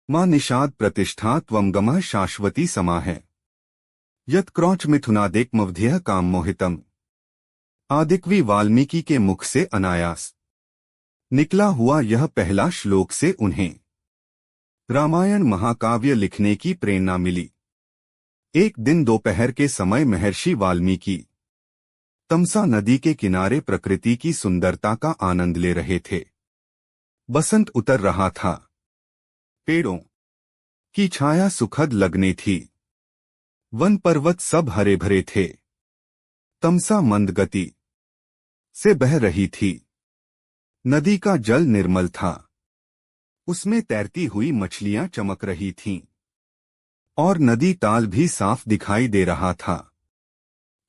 मां निषाद प्रतिष्ठा त्वं गमः शाश्वती समा है। यत् क्रौच मिथुनादेकमवध्यः काम मोहितम। आदिकवि वाल्मीकि के मुख से अनायास निकला हुआ यह पहला श्लोक से उन्हें रामायण महाकाव्य लिखने की प्रेरणा मिली। एक दिन दोपहर के समय महर्षि वाल्मीकि तमसा नदी के किनारे प्रकृति की सुंदरता का आनंद ले रहे थे। बसंत उतर रहा था। पेड़ों की छाया सुखद लगने थी। वन पर्वत सब हरे भरे थे। तमसा मंद गति से बह रही थी। नदी का जल निर्मल था। उसमें तैरती हुई मछलियां चमक रही थीं और नदी ताल भी साफ दिखाई दे रहा था।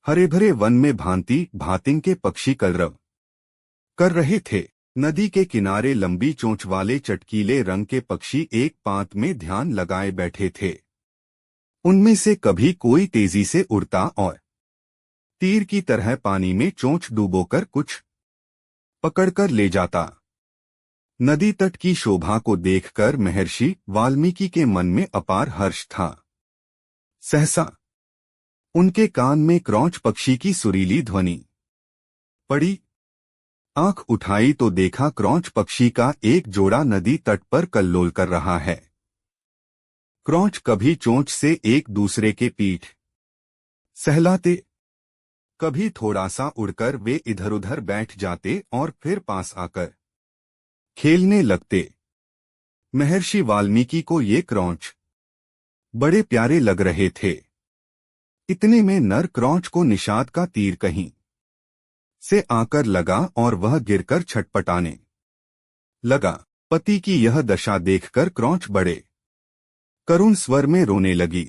हरे भरे वन में भांति भांति के पक्षी कलरव कर रहे थे। नदी के किनारे लंबी चोंच वाले चटकीले रंग के पक्षी एक पांत में ध्यान लगाए बैठे थे। उनमें से कभी कोई तेजी से उड़ता और तीर की तरह पानी में चोंच डुबोकर कुछ पकड़कर ले जाता। नदी तट की शोभा को देखकर महर्षि वाल्मीकि के मन में अपार हर्ष था। सहसा उनके कान में क्रौच पक्षी की सुरीली ध्वनि पड़ी। आंख उठाई तो देखा क्रौच पक्षी का एक जोड़ा नदी तट पर कल्लोल कर रहा है। क्रौच कभी चोंच से एक दूसरे के पीठ सहलाते, कभी थोड़ा सा उड़कर वे इधर उधर बैठ जाते और फिर पास आकर खेलने लगते। महर्षि वाल्मीकि को ये क्रौच बड़े प्यारे लग रहे थे। इतने में नर क्रौच को निषाद का तीर कहीं से आकर लगा और वह गिरकर छटपटाने लगा। पति की यह दशा देखकर क्रौच बड़े करुण स्वर में रोने लगी।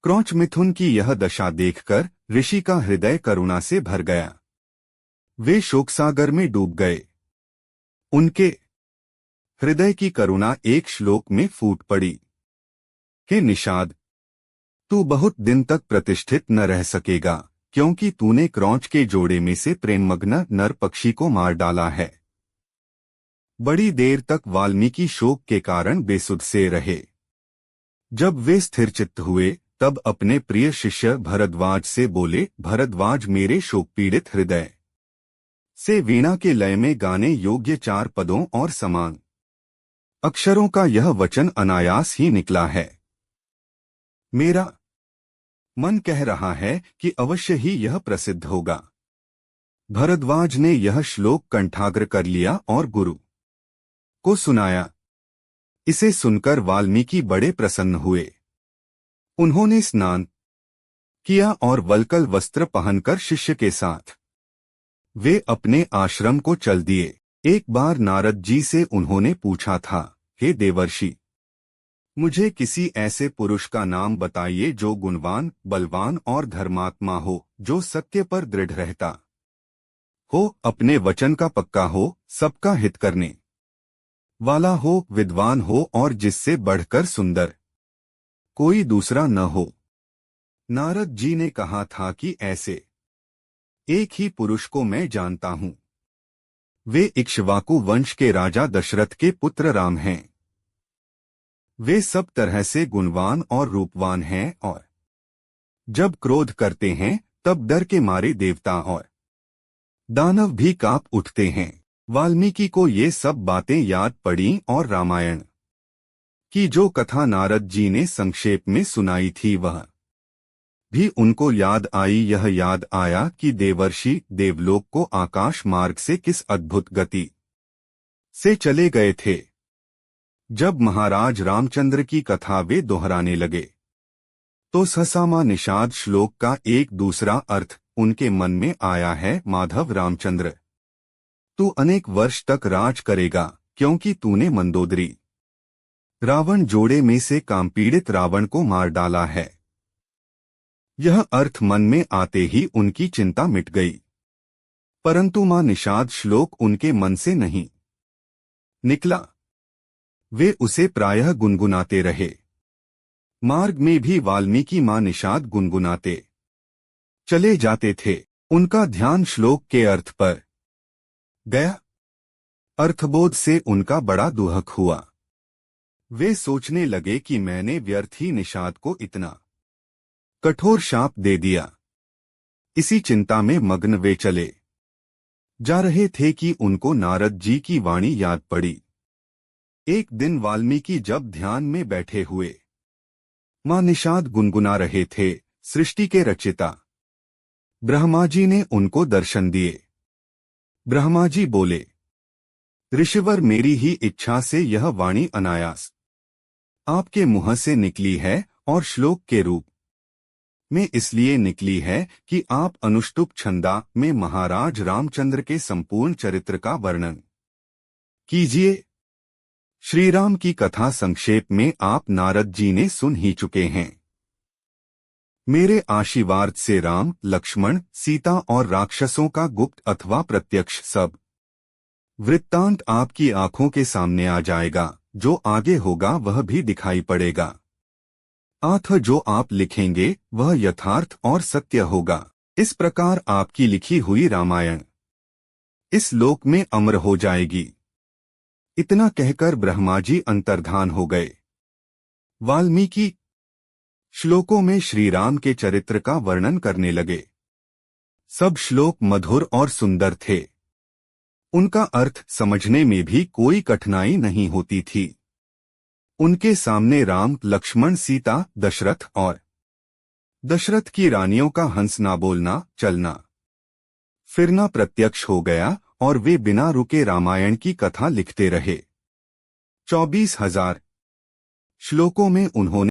क्रौच मिथुन की यह दशा देखकर ऋषि का हृदय करुणा से भर गया। वे शोकसागर में डूब गए। उनके हृदय की करुणा एक श्लोक में फूट पड़ी। हे निषाद, तू बहुत दिन तक प्रतिष्ठित न रह सकेगा, क्योंकि तूने क्रौच के जोड़े में से प्रेममग्न नर पक्षी को मार डाला है। बड़ी देर तक वाल्मीकि शोक के कारण बेसुध से रहे। जब वे स्थिरचित्त हुए तब अपने प्रिय शिष्य भरद्वाज से बोले, भरद्वाज, मेरे शोक पीड़ित हृदय से वीणा के लय में गाने योग्य 4 पदों और समान अक्षरों का यह वचन अनायास ही निकला है। मेरा मन कह रहा है कि अवश्य ही यह प्रसिद्ध होगा। भरद्वाज ने यह श्लोक कंठाग्र कर लिया और गुरु को सुनाया। इसे सुनकर वाल्मीकि बड़े प्रसन्न हुए। उन्होंने स्नान किया और वल्कल वस्त्र पहनकर शिष्य के साथ वे अपने आश्रम को चल दिए। एक बार नारद जी से उन्होंने पूछा था, हे देवर्षि, मुझे किसी ऐसे पुरुष का नाम बताइए जो गुणवान, बलवान और धर्मात्मा हो, जो सत्य पर दृढ़ रहता हो, अपने वचन का पक्का हो, सबका हित करने वाला हो, विद्वान हो और जिससे बढ़कर सुंदर कोई दूसरा न हो। नारद जी ने कहा था कि ऐसे एक ही पुरुष को मैं जानता हूं। वे इक्ष्वाकु वंश के राजा दशरथ के पुत्र राम हैं। वे सब तरह से गुणवान और रूपवान हैं और जब क्रोध करते हैं तब डर के मारे देवता और दानव भी कांप उठते हैं। वाल्मीकि को ये सब बातें याद पड़ीं और रामायण की जो कथा नारद जी ने संक्षेप में सुनाई थी वह भी उनको याद आई। यह याद आया कि देवर्षि देवलोक को आकाश मार्ग से किस अद्भुत गति से चले गए थे। जब महाराज रामचंद्र की कथा वे दोहराने लगे तो सहसा निषाद श्लोक का एक दूसरा अर्थ उनके मन में आया है। माधव रामचंद्र, तू अनेक वर्ष तक राज करेगा, क्योंकि तूने मंदोदरी रावण जोड़े में से कामपीड़ित रावण को मार डाला है। यह अर्थ मन में आते ही उनकी चिंता मिट गई। परंतु मां निषाद श्लोक उनके मन से नहीं निकला। वे उसे प्रायः गुनगुनाते रहे। मार्ग में भी वाल्मीकि मां निषाद गुनगुनाते चले जाते थे। उनका ध्यान श्लोक के अर्थ पर गया। अर्थबोध से उनका बड़ा दुहक हुआ। वे सोचने लगे कि मैंने व्यर्थ ही निषाद को इतना कठोर शाप दे दिया। इसी चिंता में मग्न वे चले जा रहे थे कि उनको नारद जी की वाणी याद पड़ी। एक दिन वाल्मीकि जब ध्यान में बैठे हुए मां निषाद गुनगुना रहे थे, सृष्टि के रचिता ब्रह्मा जी ने उनको दर्शन दिए। ब्रह्मा जी बोले, ऋषिवर, मेरी ही इच्छा से यह वाणी अनायास आपके मुंह से निकली है और श्लोक के रूप में इसलिए निकली है कि आप अनुष्टुप छंदा में महाराज रामचंद्र के संपूर्ण चरित्र का वर्णन कीजिए। श्री राम की कथा संक्षेप में आप नारद जी ने सुन ही चुके हैं। मेरे आशीर्वाद से राम, लक्ष्मण, सीता और राक्षसों का गुप्त अथवा प्रत्यक्ष सब वृत्तांत आपकी आंखों के सामने आ जाएगा। जो आगे होगा वह भी दिखाई पड़ेगा। अतः जो आप लिखेंगे वह यथार्थ और सत्य होगा। इस प्रकार आपकी लिखी हुई रामायण इस लोक में अमर हो जाएगी। इतना कहकर ब्रह्मा जी अंतर्धान हो गए। वाल्मीकि श्लोकों में श्री राम के चरित्र का वर्णन करने लगे। सब श्लोक मधुर और सुंदर थे। उनका अर्थ समझने में भी कोई कठिनाई नहीं होती थी। उनके सामने राम, लक्ष्मण, सीता, दशरथ और दशरथ की रानियों का हंसना, बोलना, चलना फिरना प्रत्यक्ष हो गया और वे बिना रुके रामायण की कथा लिखते रहे। 24,000 श्लोकों में उन्होंने